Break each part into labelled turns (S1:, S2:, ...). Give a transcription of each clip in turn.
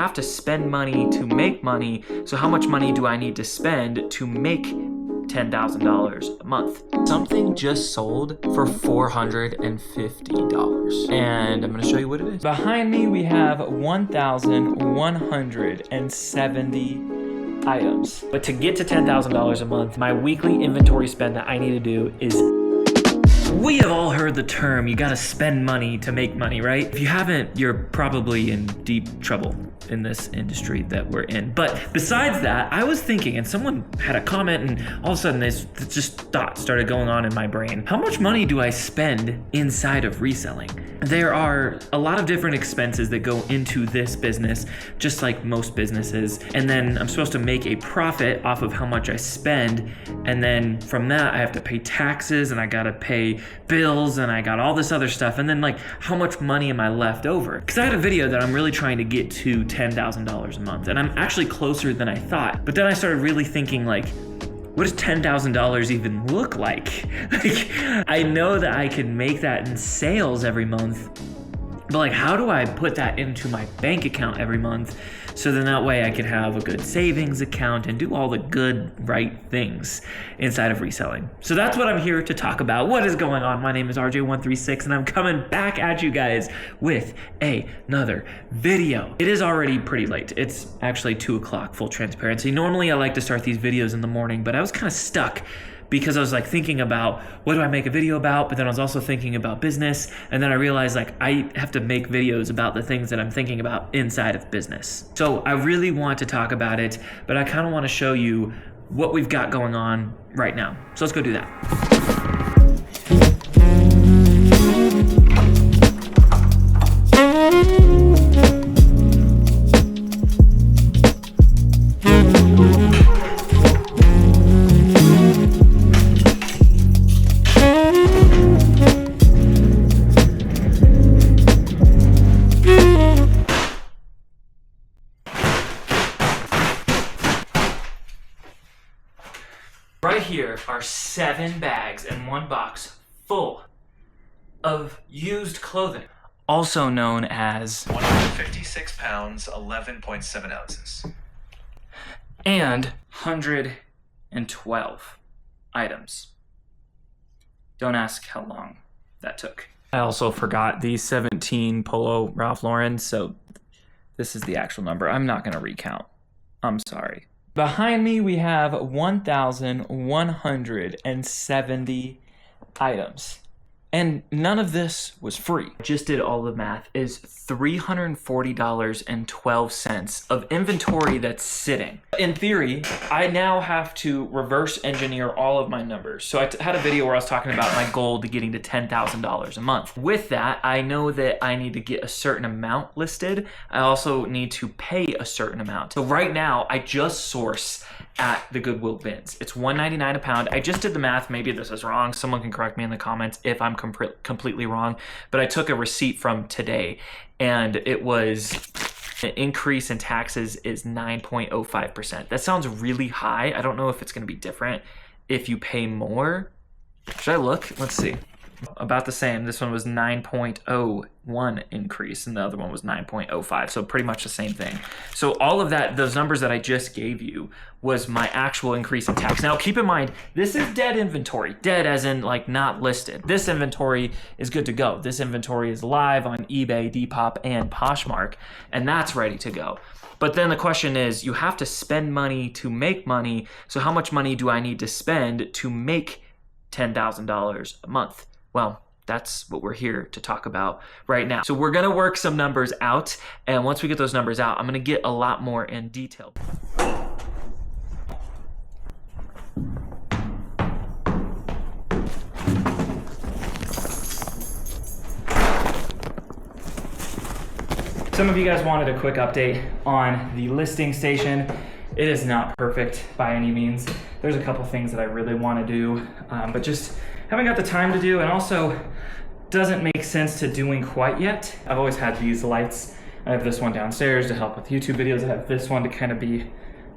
S1: have to spend money to make money. So how much money do I need to spend to make $10,000 a month? Something just sold for $450, and I'm gonna show you what it is. Behind me, we have 1,170 items. But to get to $10,000 a month, my weekly inventory spend that I need to do is, we have all heard the term, you gotta spend money to make money, right? If you haven't, you're probably in deep trouble in this industry that we're in. But besides that, I was thinking, and someone had a comment, and all of a sudden this just thought started going on in my brain. How much money do I spend inside of reselling? There are a lot of different expenses that go into this business, just like most businesses. And then I'm supposed to make a profit off of how much I spend. And then from that, I have to pay taxes, and I gotta pay bills, and I got all this other stuff. And then like, how much money am I left over? Because I had a video that I'm really trying to get to $10,000 a month, and I'm actually closer than I thought. But then I started really thinking, like, what does $10,000 even look like? Like, I know that I can make that in sales every month, but like, how do I put that into my bank account every month? So then that way I can have a good savings account and do all the good, right things inside of reselling. So that's what I'm here to talk about. What is going on? My name is RJ136, and I'm coming back at you guys with another video. It is already pretty late. It's actually 2 o'clock, full transparency. Normally I like to start these videos in the morning, but I was kind of stuck because I was like thinking about what do I make a video about, but then I was also thinking about business. And then I realized like I have to make videos about the things that I'm thinking about inside of business. So I really want to talk about it, but I kind of want to show you what we've got going on right now. So let's go do that. Right here are 7 bags and 1 box full of used clothing, also known as
S2: 156 pounds, 11.7 ounces.
S1: And 112 items. Don't ask how long that took. I also forgot the 17 Polo Ralph Lauren, so this is the actual number. I'm not gonna recount. I'm sorry. Behind me, we have 1,170 items. And none of this was free. I just did all the math. Is $340.12 of inventory that's sitting. In theory, I now have to reverse engineer all of my numbers. So I had a video where I was talking about my goal to getting to $10,000 a month. With that, I know that I need to get a certain amount listed. I also need to pay a certain amount. So right now, I just source at the Goodwill bins. It's $1.99 a pound. I just did the math. Maybe this is wrong. Someone can correct me in the comments if I'm completely wrong. But I took a receipt from today, and it was an increase in taxes is 9.05%. That sounds really high. I don't know if it's going to be different if you pay more. Should I look? Let's see. About the same. This one was 9.01 increase, and the other one was 9.05. So pretty much the same thing. So all of that, those numbers that I just gave you, was my actual increase in tax. Now keep in mind, this is dead inventory. Dead as in like not listed. This inventory is good to go. This inventory is live on eBay, Depop, and Poshmark, and that's ready to go. But then the question is, you have to spend money to make money. So how much money do I need to spend to make $10,000 a month? Well, that's what we're here to talk about right now. So we're gonna work some numbers out, and once we get those numbers out, I'm gonna get a lot more in detail. Some of you guys wanted a quick update on the listing station. It is not perfect by any means. There's a couple things that I really want to do, but just haven't got the time to do, and also doesn't make sense to doing quite yet. I've always had these lights. I have this one downstairs to help with YouTube videos. I have this one to kind of be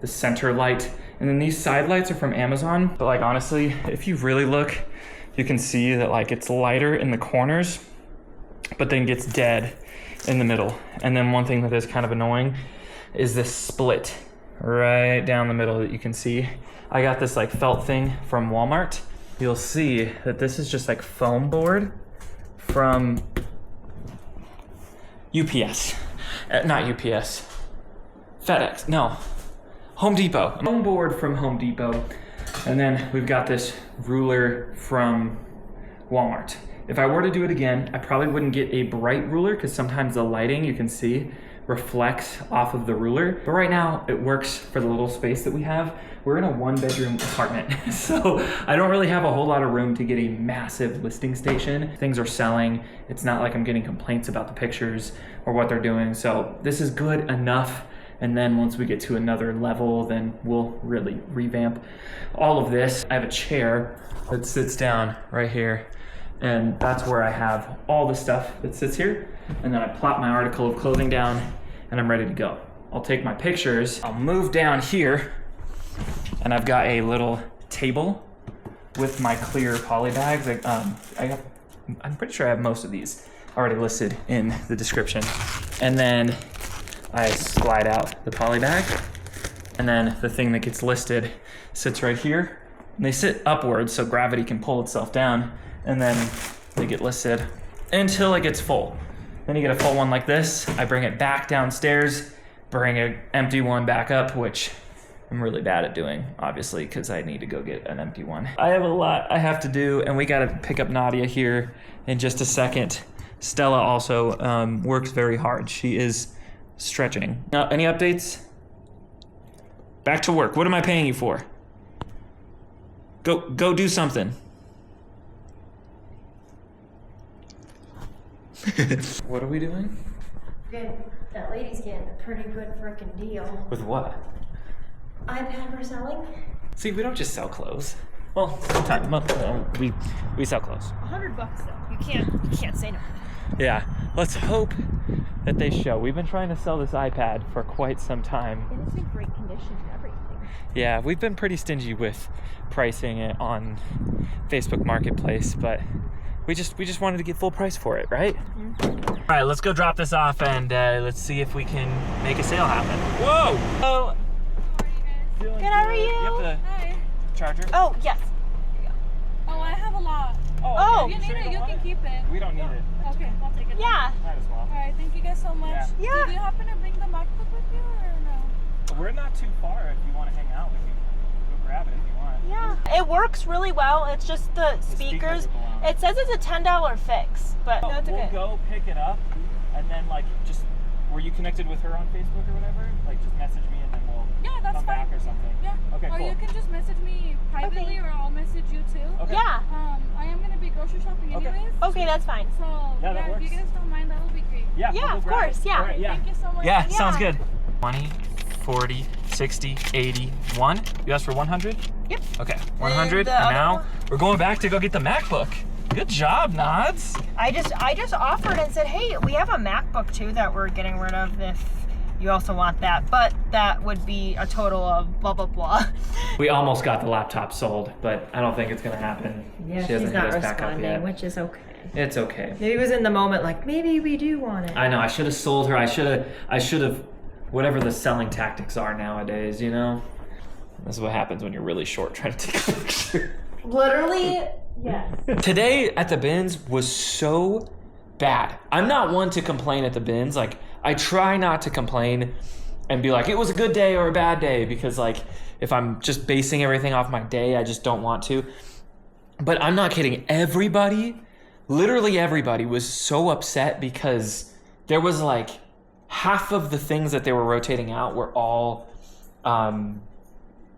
S1: the center light. And then these side lights are from Amazon. But like, honestly, if you really look, you can see that like it's lighter in the corners, but then gets dead in the middle. And then one thing that is kind of annoying is this split right down the middle that you can see. I got this like felt thing from Walmart. You'll see that this is just like foam board from UPS. Not UPS. FedEx. No. Home Depot. Foam board from Home Depot. And then we've got this ruler from Walmart. If I were to do it again, I probably wouldn't get a bright ruler because sometimes the lighting, you can see, reflects off of the ruler. But right now, it works for the little space that we have. We're in a 1-bedroom apartment, so I don't really have a whole lot of room to get a massive listing station. Things are selling. It's not like I'm getting complaints about the pictures or what they're doing. So this is good enough. And then once we get to another level, then we'll really revamp all of this. I have a chair that sits down right here. And that's where I have all the stuff that sits here. And then I plop my article of clothing down and I'm ready to go. I'll take my pictures. I'll move down here and I've got a little table with my clear poly bags. I'm pretty sure I have most of these already listed in the description. And then I slide out the poly bag and then the thing that gets listed sits right here. And they sit upwards so gravity can pull itself down. And then they get listed until it gets full. Then you get a full one like this. I bring it back downstairs, bring an empty one back up, which I'm really bad at doing, obviously, because I need to go get an empty one. I have a lot I have to do, and we got to pick up Nadia here in just a second. Stella also works very hard. She is stretching. Any updates? Back to work. What am I paying you for? Go do something. What are we doing?
S3: That lady's getting a pretty good freaking deal.
S1: With what?
S3: iPad reselling.
S1: See, we don't just sell clothes. Well, sometimes we sell clothes.
S3: $100 though. You can't say no.
S1: Yeah, let's hope that they show. We've been trying to sell this iPad for quite some time.
S3: And it's in great condition and everything.
S1: Yeah, we've been pretty stingy with pricing it on Facebook Marketplace, but we just wanted to get full price for it, right? Mm-hmm. All right, let's go drop this off and let's see if we can make a sale happen. Whoa!
S3: Oh. Good, how are you?
S1: You have the
S4: Hi.
S1: charger?
S3: Oh, yes.
S4: Oh, I have a lot.
S1: Oh,
S4: If you need it, you can keep it.
S1: We don't need it.
S4: Okay, I'll take it.
S3: Yeah.
S1: Might as well.
S4: Alright, thank you guys so much.
S3: Yeah.
S4: Do you happen to bring the MacBook with you or no?
S1: We're not too far. If you want to hang out, we can go grab it if you want.
S3: Yeah. It works really well. It's just the speakers.
S1: are blown.
S3: It says it's a $10 fix, but no, it's okay.
S1: We'll go pick it up, and then just were you connected with her on Facebook or whatever? Just message me, and then we'll
S4: Yeah, that's
S1: come
S4: fine.
S1: back or something.
S4: Yeah.
S1: Okay,
S4: Or
S1: cool.
S4: you can just message me privately or I'll message you too.
S1: Okay.
S3: Yeah.
S4: I am gonna be grocery shopping
S1: Okay.
S4: anyways.
S3: Okay, that's fine.
S4: So
S1: Yeah, that
S4: if you
S1: works.
S4: guys don't mind, that would be great.
S1: Yeah,
S3: Yeah,
S1: we'll go
S3: of
S1: grab
S3: course,
S1: it.
S3: yeah.
S1: All right, yeah.
S4: Thank you so much.
S1: Yeah,
S3: Yeah.
S1: sounds good. 20, 40, 60, 80, 1. You asked for 100?
S3: Yep.
S1: Okay, 100.
S3: the
S1: And
S3: other
S1: now
S3: one?
S1: we're going back to go get the MacBook. Good job, Nods.
S3: I just offered and said, hey, we have a MacBook too that we're getting rid of if you also want that, but that would be a total of blah blah blah.
S1: We almost got the laptop sold, but I don't think it's gonna happen.
S5: Yeah,
S1: she hasn't
S5: she's not
S1: hit us back up yet.
S5: responding, which is okay.
S1: It's okay.
S5: Maybe it was in the moment, like maybe we do want it.
S1: I know. I should have sold her. I should have. Whatever the selling tactics are nowadays, you know. This is what happens when you're really short trying to take a picture.
S5: Literally, yes.
S1: Today at the bins was so bad. I'm not one to complain at the bins. I try not to complain and be like, it was a good day or a bad day, because if I'm just basing everything off my day, I just don't want to. But I'm not kidding. Literally everybody was so upset because there was half of the things that they were rotating out were all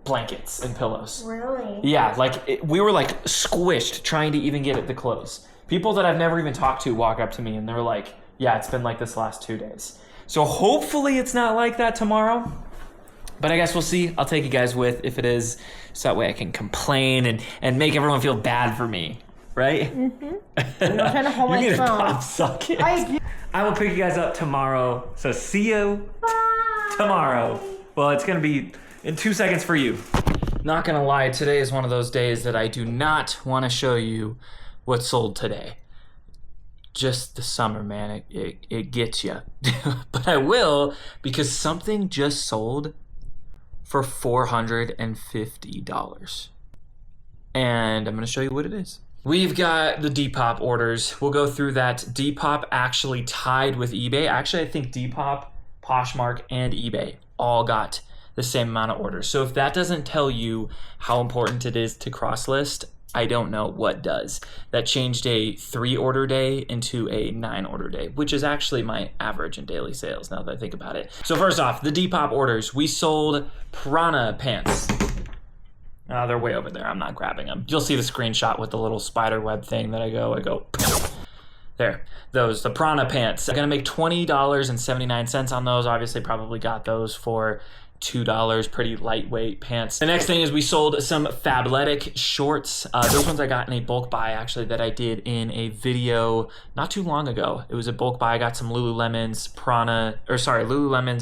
S1: blankets and pillows.
S3: Really?
S1: Yeah, we were squished trying to even get it to close. People that I've never even talked to walk up to me and they're like, yeah, it's been like this the last 2 days. So hopefully it's not like that tomorrow. But I guess we'll see. I'll take you guys with if it is, so that way I can complain and make everyone feel bad for me, right?
S3: Mm-hmm. I'm not trying to hold my
S1: You need a
S3: phone.
S1: pop socket. I will pick you guys up tomorrow. So see you tomorrow. Well, it's going to be in 2 seconds for you. Not going to lie, today is one of those days that I do not want to show you what sold today. just the summer, man, it gets you. But I will, because something just sold for $450. And I'm going to show you what it is. We've got the Depop orders. We'll go through that. Depop actually tied with eBay. Actually, I think Depop, Poshmark, and eBay all got the same amount of orders. So if that doesn't tell you how important it is to cross-list, I don't know what does. That changed a 3-order day into a 9-order day, which is actually my average in daily sales now that I think about it. So first off, the Depop orders. We sold Prana pants. They're way over there. I'm not grabbing them. You'll see the screenshot with the little spider web thing that I go, there. Those, the Prana pants. I'm gonna make $20.79 on those. Obviously, probably got those for $2, pretty lightweight pants. The next thing is we sold some Fabletic shorts. Those ones I got in a bulk buy actually that I did in a video not too long ago. It was a bulk buy. I got some Lululemons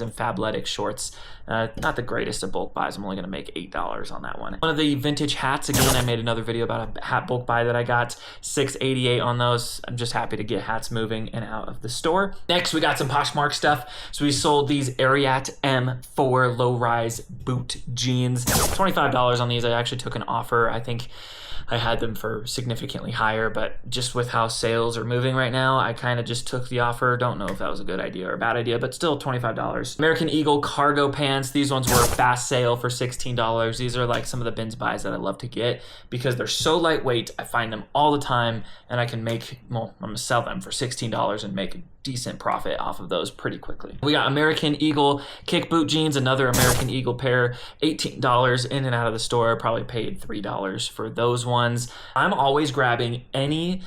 S1: and Fabletic shorts. Not the greatest of bulk buys. I'm only gonna make $8 on that one. One of the vintage hats, again, I made another video about a hat bulk buy that I got, $6.88 on those. I'm just happy to get hats moving in and out of the store. Next, we got some Poshmark stuff. So we sold these Ariat M4 low-rise boot jeans. $25 on these. I actually took an offer. I think I had them for significantly higher, but just with how sales are moving right now, I kind of just took the offer. Don't know if that was a good idea or a bad idea, but still $25. American Eagle cargo pants. These ones were a fast sale for $16. These are like some of the bins buys that I love to get because they're so lightweight. I find them all the time and I can make, well, I'm gonna sell them for $16 and make a decent profit off of those pretty quickly. We got American Eagle kick boot jeans, another American Eagle pair, $18 in and out of the store. Probably paid $3 for those ones. I'm always grabbing any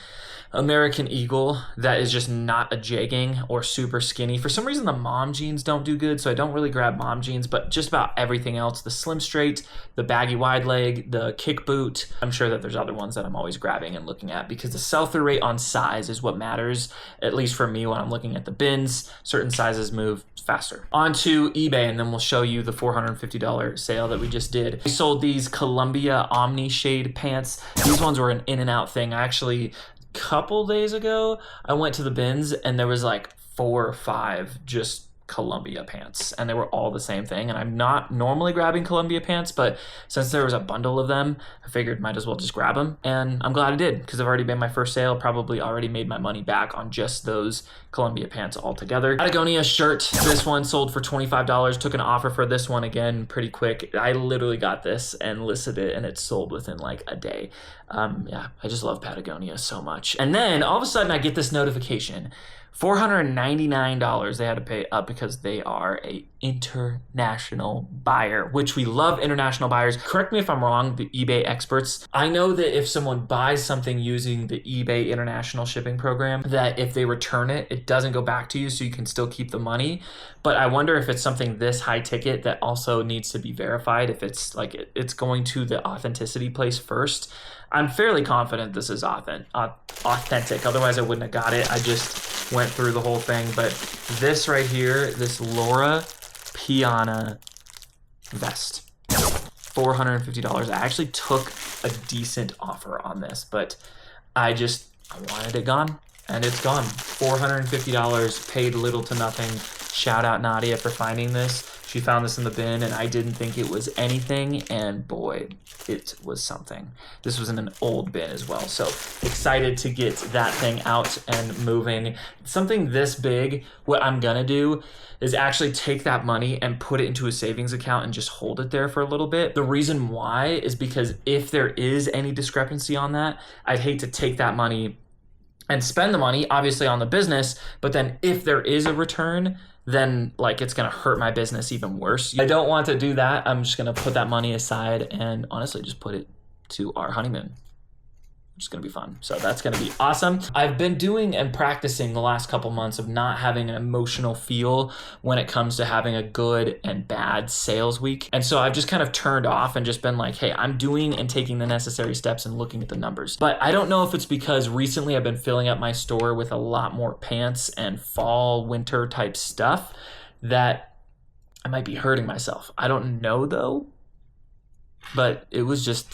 S1: American Eagle that is just not a jegging or super skinny. For some reason, the mom jeans don't do good, so I don't really grab mom jeans, but just about everything else, the slim straight, the baggy wide leg, the kick boot. I'm sure that there's other ones that I'm always grabbing and looking at because the sell-through rate on size is what matters, at least for me when I'm looking at the bins. Certain sizes move faster. On to eBay, and then we'll show you the $450 sale that we just did. We sold these Columbia Omni Shade pants. These ones were an in and out thing. I actually, couple days ago, I went to the bins and there was like 4 or 5 just Columbia pants and they were all the same thing. And I'm not normally grabbing Columbia pants, but since there was a bundle of them, I figured might as well just grab them. And I'm glad I did because I've already made my first sale, probably already made my money back on just those Columbia pants altogether. Patagonia shirt, this one sold for $25. Took an offer for this one again pretty quick. I literally got this and listed it and it sold within like a day. Yeah, I just love Patagonia so much. And then all of a sudden I get this notification, $499 they had to pay up because they are a international buyer, which we love international buyers. Correct me if I'm wrong, the eBay experts. I know that if someone buys something using the eBay international shipping program, that if they return it, it doesn't go back to you, so you can still keep the money. But I wonder if it's something this high ticket that also needs to be verified, if it's like it's going to the authenticity place first. I'm fairly confident this is authentic. Otherwise, I wouldn't have got it. I just went through the whole thing. But this right here, this Laura Piana vest, $450. I actually took a decent offer on this, but I wanted it gone, and it's gone. $450, paid little to nothing. Shout out Nadia for finding this. She found this in the bin and I didn't think it was anything, and boy, it was something. This was in an old bin as well, so excited to get that thing out and moving. Something this big, what I'm gonna do is actually take that money and put it into a savings account and just hold it there for a little bit. The reason why is because if there is any discrepancy on that, I'd hate to take that money and spend the money, obviously, on the business, but then if there is a return, then like it's gonna hurt my business even worse. I don't want to do that. I'm just gonna put that money aside and honestly just put it to our honeymoon, which is gonna be fun. So that's gonna be awesome. I've been doing and practicing the last couple months of not having an emotional feel when it comes to having a good and bad sales week. And so I've just kind of turned off and just been like, hey, I'm doing and taking the necessary steps and looking at the numbers. But I don't know if it's because recently I've been filling up my store with a lot more pants and fall, winter type stuff that I might be hurting myself. I don't know though, but it was just,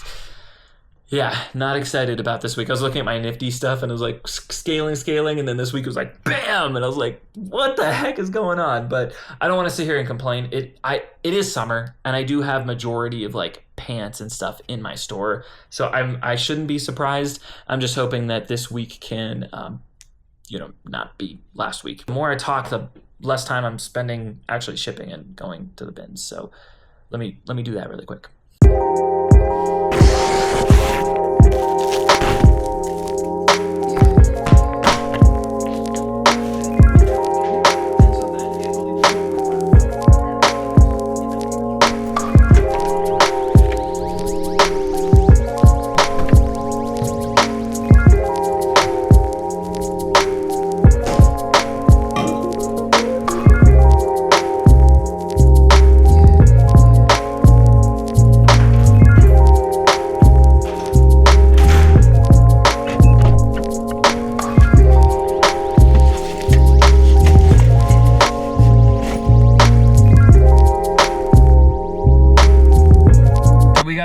S1: Yeah, not excited about this week. I was looking at my Nifty stuff and it was like scaling, and then this week it was like bam, and I was like, what the heck is going on? But I don't want to sit here and complain. It is summer, and I do have majority of like pants and stuff in my store, so I shouldn't be surprised. I'm just hoping that this week can not be last week. The more I talk, the less time I'm spending actually shipping and going to the bins. So let me do that really quick.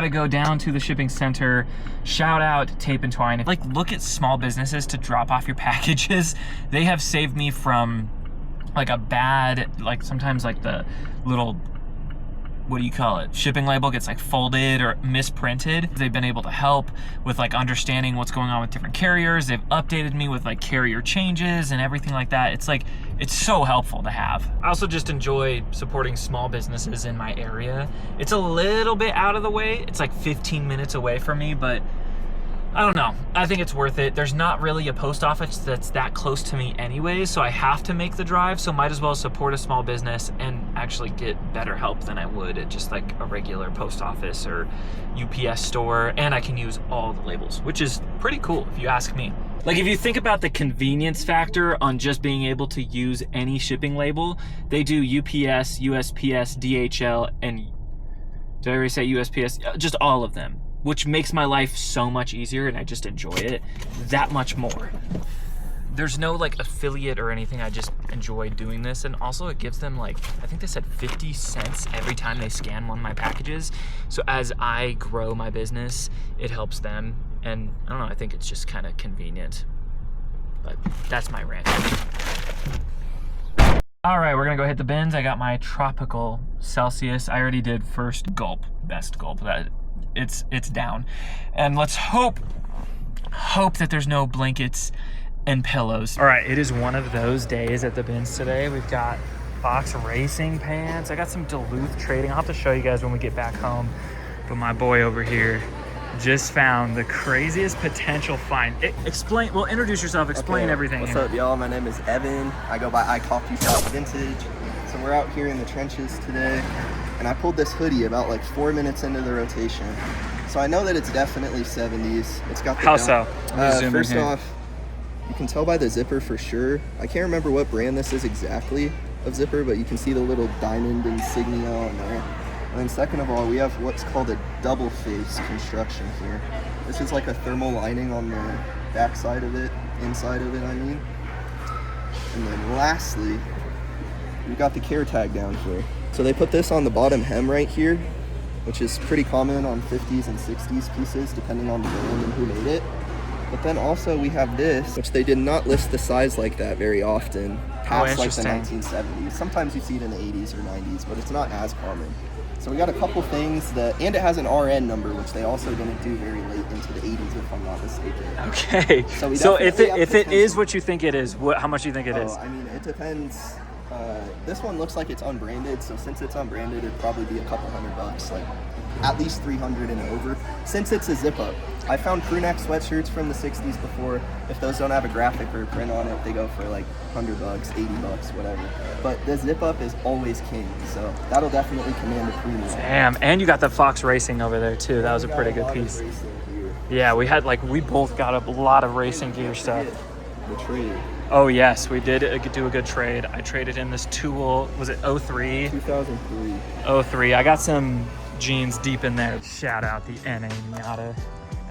S1: To go down to the shipping center. Shout out Tape and Twine. Like, look at small businesses to drop off your packages. They have saved me from like a bad, like sometimes like the little, what do you call it, shipping label gets like folded or misprinted. They've been able to help with like understanding what's going on with different carriers. They've updated me with like carrier changes and everything like that. It's like, it's so helpful to have. I also just enjoy supporting small businesses in my area. It's a little bit out of the way. It's like 15 minutes away from me, but I don't know. I think it's worth it. There's not really a post office that's that close to me anyway, so I have to make the drive, so might as well support a small business and actually get better help than I would at just like a regular post office or UPS store, and I can use all the labels, which is pretty cool if you ask me. Like, if you think about the convenience factor on just being able to use any shipping label, they do UPS, USPS, DHL, and did I already say USPS? Just all of them, which makes my life so much easier, and I just enjoy it that much more. There's no like affiliate or anything. I just enjoy doing this, and also it gives them like, I think they said 50 cents every time they scan one of my packages. So as I grow my business, it helps them, and I don't know, I think it's just kind of convenient. But that's my rant. All right, we're gonna go hit the bins. I got my tropical Celsius. I already did first gulp, best gulp. That it's down, and let's hope that there's no blankets and pillows. All right, it is one of those days at the bins today. We've got Fox racing pants. I got some Duluth trading. I'll have to show you guys when we get back home. But my boy over here just found the craziest potential find. Introduce yourself, explain everything.
S6: What's up, y'all? My name is Evan. I go by iCoffee Shop Vintage. So we're out here in the trenches today, and I pulled this hoodie about like 4 minutes into the rotation. So I know that it's definitely 70s. It's got the
S1: How so?
S6: First off, you can tell by the zipper for sure. I can't remember what brand this is exactly of zipper, but you can see the little diamond insignia on there. And then second of all, we have what's called a double face construction here. This is like a thermal lining on the back side of it, inside of it, I mean. And then lastly, we've got the care tag down here. So they put this on the bottom hem right here, which is pretty common on 50s and 60s pieces, depending on the brand and who made it. But then also we have this, which they did not list the size like that very often, past like the 1970s. Sometimes you see it in the 80s or 90s, but it's not as common. So we got a couple things that, and it has an RN number, which they also didn't do very late into the 80s, if I'm not mistaken.
S1: Okay. So if it is what you think it is, how much do you think it is?
S6: I mean, it depends. This one looks like it's unbranded, so since it's unbranded, it'd probably be a couple $100, like at least 300 and over. Since it's a zip up, I found crew neck sweatshirts from the 60s before. If those don't have a graphic or a print on it, they go for like $100, $80, whatever. But the zip up is always king, so that'll definitely command a premium.
S1: Damn, and you got the Fox Racing over there too. That was a pretty good piece. Yeah, we both got a lot of racing gear stuff.
S6: The trade.
S1: Oh yes, we did do a good trade. I traded in this Tool, was it 03?
S6: 2003.
S1: 03. I got some jeans deep in there. Shout out the NA Miata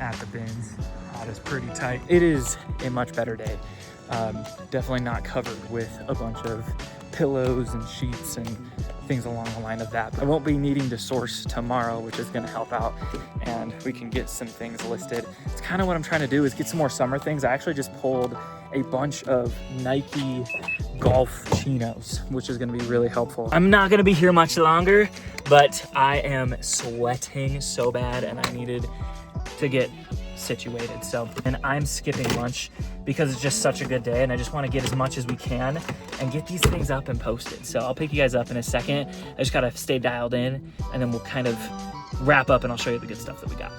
S1: at the bins. That is pretty tight. It is a much better day. Definitely not covered with a bunch of
S7: pillows and sheets and things along the line of that. I won't be needing to source tomorrow, which is gonna help out, and we can get some things listed. It's kind of what I'm trying to do, is get some more summer things. I actually just pulled a bunch of Nike golf chinos, which is gonna be really helpful. I'm not gonna be here much longer, but I am sweating so bad and I needed to get situated. So, and I'm skipping lunch because it's just such a good day and I just want to get as much as we can and get these things up and posted. So I'll pick you guys up in a second. I just gotta stay dialed in and then we'll kind of wrap up and I'll show you the good stuff that we got.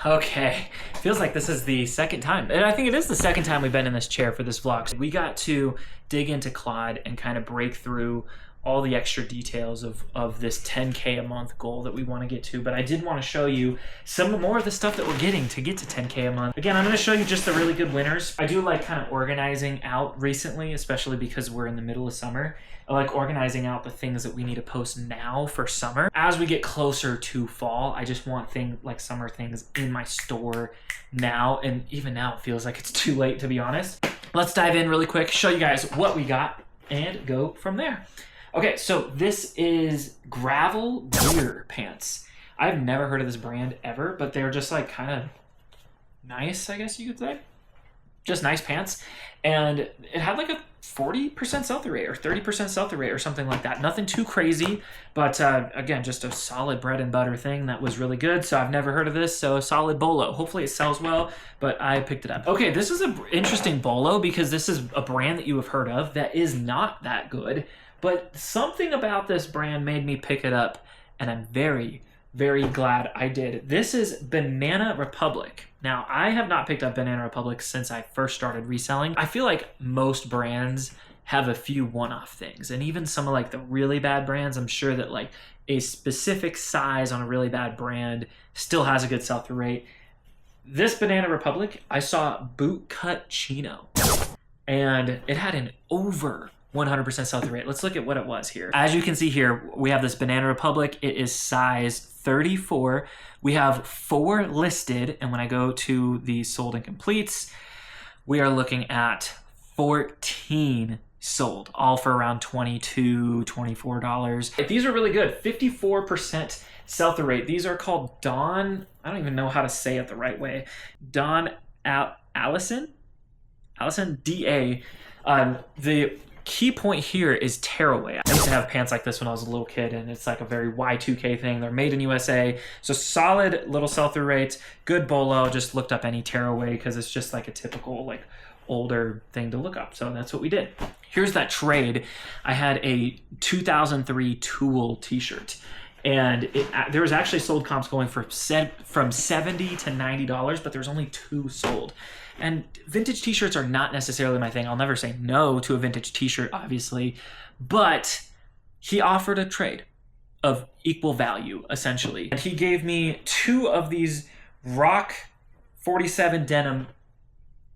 S7: Okay, feels like this is the second time, and I think it is the second time we've been in this chair for this vlog. So we got to dig into Claude and kind of break through all the extra details of this 10K a month goal that we want to get to, but I did want to show you some more of the stuff that we're getting to get to 10K a month. Again, I'm going to show you just the really good winners. I do like kind of organizing out recently, especially because we're in the middle of summer. I like organizing out the things that we need to post now for summer. As we get closer to fall, I just want things like summer things in my store now, and even now it feels like it's too late, to be honest. Let's dive in really quick, show you guys what we got, and go from there. Okay, so this is Gravel Gear pants. I've never heard of this brand ever, but they're just like kind of nice, I guess you could say. Just nice pants. And it had like a 40% sell-through rate or 30% sell-through rate or something like that. Nothing too crazy, but again, just a solid bread and butter thing that was really good. So I've never heard of this, so a solid bolo. Hopefully it sells well, but I picked it up. Okay, this is an interesting bolo because this is a brand that you have heard of that is not that good. But something about this brand made me pick it up, and I'm very, very glad I did. This is Banana Republic. Now, I have not picked up Banana Republic since I first started reselling. I feel like most brands have a few one-off things, and even some of like the really bad brands, I'm sure that like a specific size on a really bad brand still has a good sell-through rate. This Banana Republic, I saw boot cut chino, and it had an over 100% sell-through rate. Let's look at what it was here. As you can see here, we have this Banana Republic. It is size 34. We have 4 listed, and when I go to the sold and completes, we are looking at 14 sold, all for around $22, $24. These are really good. 54% sell-through rate. These are called Dawn, I don't even know how to say it the right way. Dawn Allison DA. The key point here is tearaway. I used to have pants like this when I was a little kid, and it's like a very Y2K thing. They're made in USA, so solid little sell-through rates, good bolo. Just looked up any tearaway because it's just like a typical like older thing to look up, so that's what we did. Here's that trade. I had a 2003 Tool t-shirt, and there was actually sold comps going from $70 to $90, but there was only 2 sold. And vintage t-shirts are not necessarily my thing. I'll never say no to a vintage t-shirt, obviously, but he offered a trade of equal value, essentially. And he gave me 2 of these Rock 47 denim.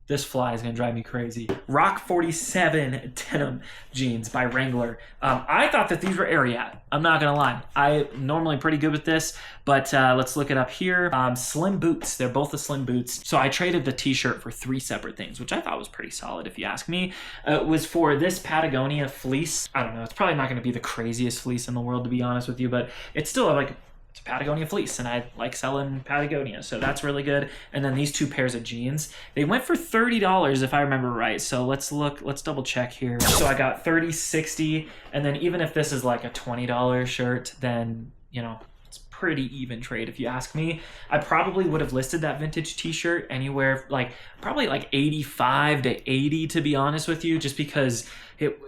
S7: This fly is gonna drive me crazy. Rock 47 denim jeans by Wrangler. I thought that these were Ariat. I'm not gonna lie. I'm normally pretty good with this, but let's look it up here. Slim boots. They're both the slim boots. So I traded the t-shirt for 3 separate things, which I thought was pretty solid if you ask me. It was for this Patagonia fleece. I don't know. It's probably not gonna be the craziest fleece in the world, to be honest with you, but it's still like, it's a Patagonia fleece, and I like selling Patagonia, so that's really good. And then these 2 pairs of jeans, they went for $30 if I remember right. So let's double check here. So I got 30, 60, and then even if this is like a $20 shirt, then you know it's pretty even trade if you ask me. I probably would have listed that vintage t-shirt anywhere like probably like 85 to 80 to be honest with you, just because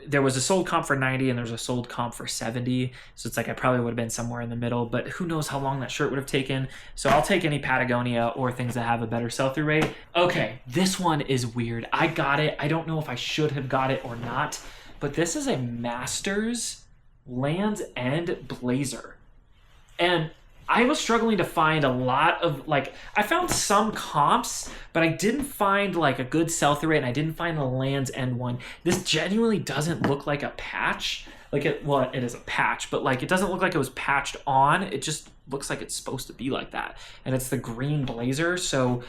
S7: there was a sold comp for 90 and there's a sold comp for 70. So it's like I probably would have been somewhere in the middle, but who knows how long that shirt would have taken. So I'll take any Patagonia or things that have a better sell-through rate. Okay, this one is weird. I got it. I don't know if I should have got it or not, but this is a Masters Land's End blazer. And I was struggling to find a lot of like, I found some comps, but I didn't find like a good sell-through rate, and I didn't find the Land's End one. This genuinely doesn't look like a patch. Like it is a patch, but like it doesn't look like it was patched on. It just looks like it's supposed to be like that. And it's the green blazer, so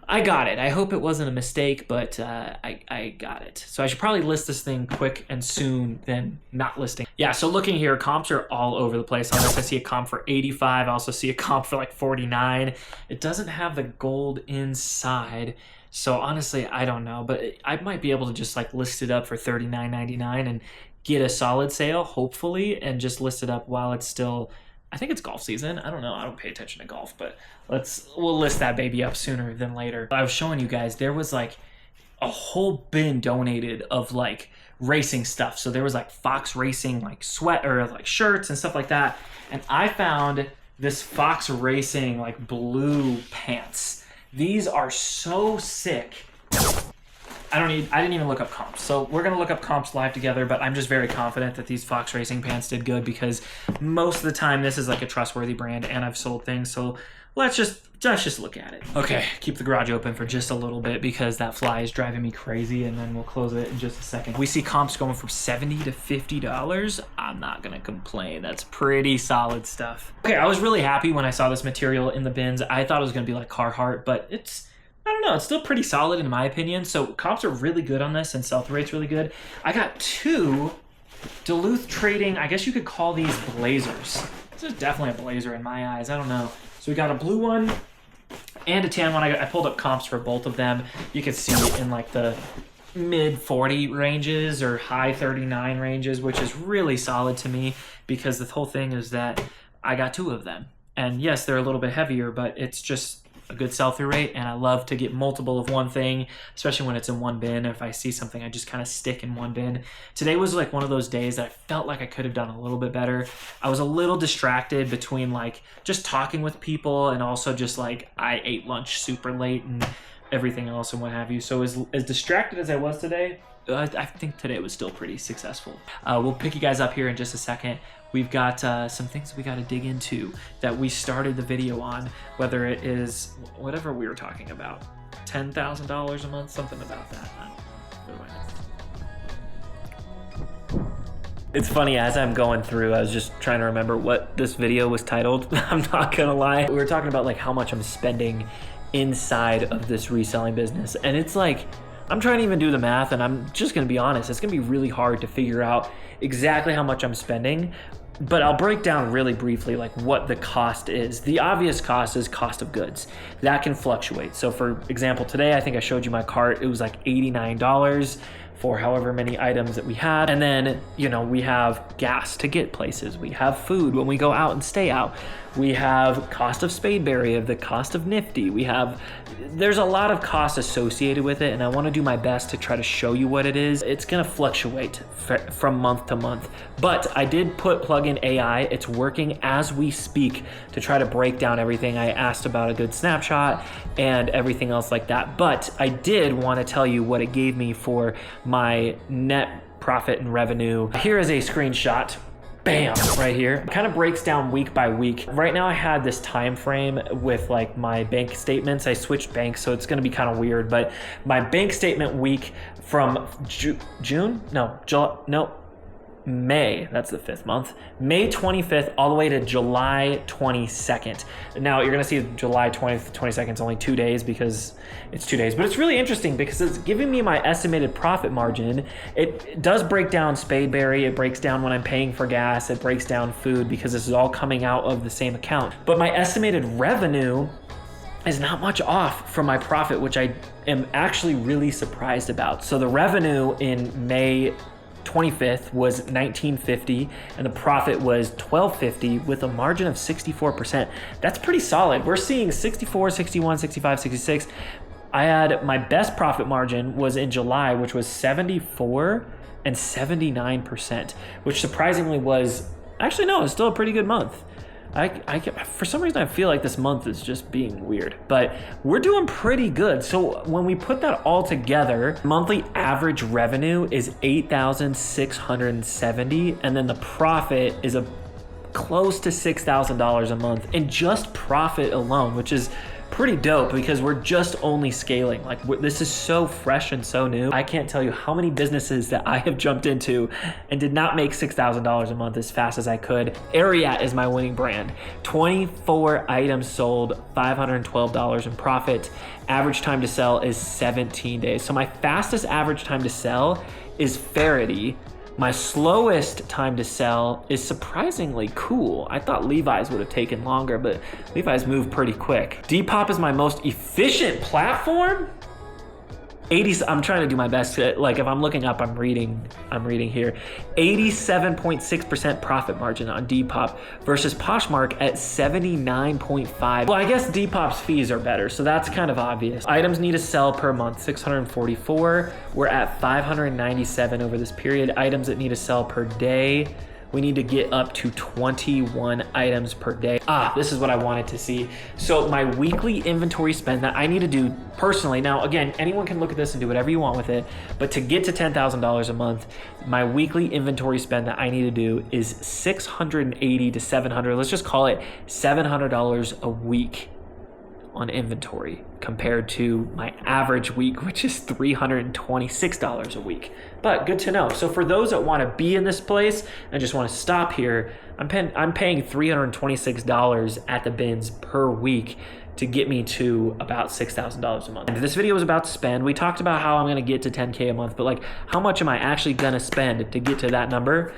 S7: I got it. I hope it wasn't a mistake, but I got it. So I should probably list this thing quick and soon than not listing. Yeah, so looking here, comps are all over the place. On this, I see a comp for 85. I also see a comp for like 49. It doesn't have the gold inside. So honestly, I don't know, but I might be able to just like list it up for $39.99 and get a solid sale, hopefully, and just list it up while it's still, I think it's golf season. I don't know. I don't pay attention to golf, but we'll list that baby up sooner than later. I was showing you guys, there was like a whole bin donated of like racing stuff. So there was like Fox Racing, like sweat or like shirts and stuff like that. And I found this Fox Racing like blue pants. These are so sick. I didn't even look up comps. So we're going to look up comps live together, but I'm just very confident that these Fox Racing pants did good because most of the time this is like a trustworthy brand and I've sold things. So let's just look at it. Okay, keep the garage open for just a little bit because that fly is driving me crazy, and then we'll close it in just a second. We see comps going from $70 to $50. I'm not going to complain. That's pretty solid stuff. Okay, I was really happy when I saw this material in the bins. I thought it was going to be like Carhartt, but I don't know, it's still pretty solid in my opinion. So comps are really good on this and sell-through rate's really good. I got two Duluth Trading, I guess you could call these blazers. This is definitely a blazer in my eyes, I don't know. So we got a blue one and a tan one. I pulled up comps for both of them. You can see it in like the mid 40 ranges or high 39 ranges, which is really solid to me because the whole thing is that I got two of them. And yes, they're a little bit heavier, but it's just a good sell-through rate, and I love to get multiple of one thing, especially when it's in one bin. If I see something, I just kind of stick in one bin. Today was like one of those days that I felt like I could have done a little bit better. I was a little distracted between like just talking with people and also just like I ate lunch super late and everything else and what have you. So as distracted as I was today, I think today was still pretty successful. We'll pick you guys up here in just a second. We've got some things we got to dig into that we started the video on, whether it is whatever we were talking about, $10,000 a month, something about that. It's funny, as I'm going through, I was just trying to remember what this video was titled. I'm not gonna lie. We were talking about like how much I'm spending inside of this reselling business, and it's like, I'm trying to even do the math, and I'm just gonna be honest, it's gonna be really hard to figure out exactly how much I'm spending, but I'll break down really briefly like what the cost is. The obvious cost is cost of goods. That can fluctuate. So for example, today, I think I showed you my cart, it was like $89 for however many items that we had. And then, you know, we have gas to get places. We have food when we go out and stay out. We have cost of Spadeberry, of the cost of Nifty. There's a lot of costs associated with it, and I want to do my best to try to show you what it is. It's gonna fluctuate from month to month, but I did plug in AI. It's working as we speak to try to break down everything. I asked about a good snapshot and everything else like that, but I did want to tell you what it gave me for my net profit and revenue. Here is a screenshot. Bam, right here. It kind of breaks down week by week. Right now I had this time frame with like my bank statements. I switched banks, so it's gonna be kind of weird, but my bank statement week from May, that's the 5th month, May 25th all the way to July 22nd. Now you're gonna see July 20th, 22nd is only 2 days because it's 2 days, but it's really interesting because it's giving me my estimated profit margin. It does break down Spadeberry, it breaks down when I'm paying for gas, it breaks down food because this is all coming out of the same account. But my estimated revenue is not much off from my profit, which I am actually really surprised about. So the revenue in May
S1: 25th was $19.50 and the profit was $12.50 with a margin of 64%. That's pretty solid. We're seeing 64, 61, 65, 66. I had my best profit margin was in July, which was 74 and 79%, which surprisingly was, actually no, it's still a pretty good month. For some reason, I feel like this month is just being weird, but we're doing pretty good. So when we put that all together, monthly average revenue is $8,670, and then the profit is close to $6,000 a month in just profit alone, which is pretty dope because we're just only scaling. Like this is so fresh and so new. I can't tell you how many businesses that I have jumped into and did not make $6,000 a month as fast as I could. Ariat is my winning brand. 24 items sold, $512 in profit. Average time to sell is 17 days. So my fastest average time to sell is Faraday. My slowest time to sell is surprisingly Cool. I thought Levi's would have taken longer, but Levi's moved pretty quick. Depop is my most efficient platform. I'm trying to do my best. Like if I'm looking up, I'm reading here. 87.6% profit margin on Depop versus Poshmark at 79.5. Well, I guess Depop's fees are better, so that's kind of obvious. Items need to sell per month, 644. We're at 597 over this period. Items that need to sell per day, we need to get up to 21 items per day. This is what I wanted to see. So my weekly inventory spend that I need to do personally. Now, again, anyone can look at this and do whatever you want with it, but to get to $10,000 a month, my weekly inventory spend that I need to do is $680 to $700. Let's just call it $700 a week on inventory compared to my average week, which is $326 a week. But good to know. So for those that want to be in this place and just want to stop here, I'm paying $326 at the bins per week to get me to about $6,000 a month. And this video was about to spend. We talked about how I'm going to get to 10K a month, but like how much am I actually going to spend to get to that number?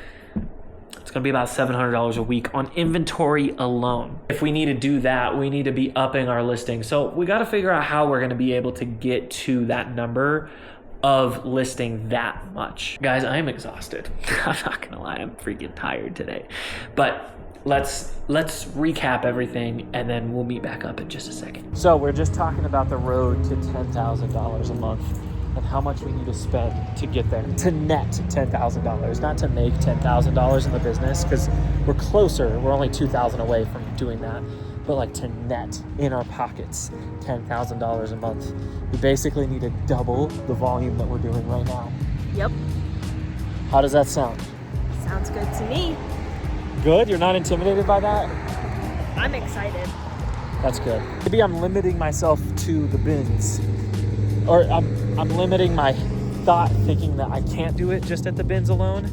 S1: It's gonna be about $700 a week on inventory alone. If we need to do that, we need to be upping our listing. So we gotta figure out how we're gonna be able to get to that number of listing that much. Guys, I am exhausted. I'm not gonna lie, I'm freaking tired today. But let's recap everything and then we'll meet back up in just a second. So we're just talking about the road to $10,000 a month and how much we need to spend to get there, to net $10,000, not to make $10,000 in the business, because we're closer, we're only $2,000 away from doing that, but like to net in our pockets $10,000 a month. We basically need to double the volume that we're doing right now.
S3: Yep.
S1: How does that sound?
S3: Sounds good to me.
S1: Good? You're not intimidated by that?
S3: I'm excited.
S1: That's good. Maybe I'm limiting myself to the bins. Or I'm limiting my thought thinking that I can't do it just at the bins alone,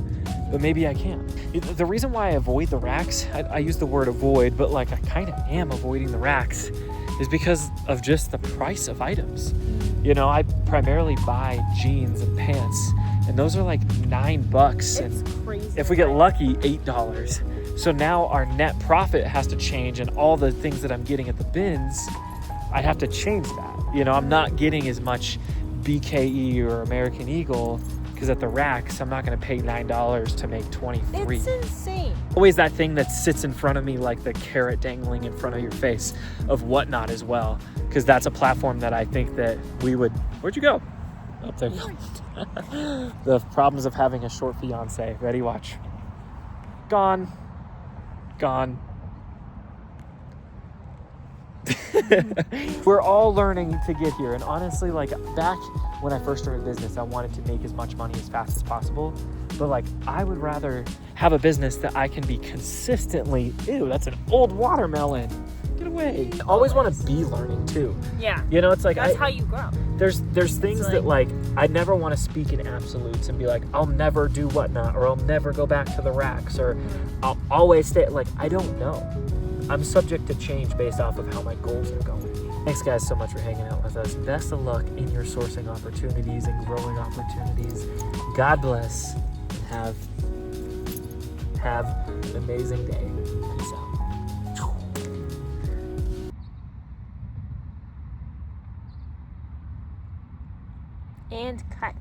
S1: but maybe I can. The reason why I avoid the racks, I use the word avoid, but like I kind of am avoiding the racks, is because of just the price of items. You know, I primarily buy jeans and pants, and those are like $9.
S3: It's
S1: and
S3: crazy.
S1: if we get lucky, $8. So now our net profit has to change, and all the things that I'm getting at the bins, I have to change that. You know, I'm not getting as much BKE or American Eagle because at the racks, I'm not going to pay $9 to make 23.
S3: It's insane.
S1: Always that thing that sits in front of me like the carrot dangling in front of your face of Whatnot as well, because that's a platform that I think that we would... Where'd you go? Up there. The problems of having a short fiance. Ready? Watch. Gone. We're all learning to get here, and honestly, like back when I first started business, I wanted to make as much money as fast as possible, but like I would rather have a business that I can be consistently, ew, that's an old watermelon, get away. I always want to be learning too.
S3: Yeah.
S1: You know, it's like
S3: That's how you grow.
S1: There's things that like I never want to speak in absolutes and be like, I'll never do Whatnot, or I'll never go back to the racks, or I'll always stay. Like, I don't know. I'm subject to change based off of how my goals are going. Thanks guys so much for hanging out with us. Best of luck in your sourcing opportunities and growing opportunities. God bless, and have an amazing day. Peace out.
S3: And cut.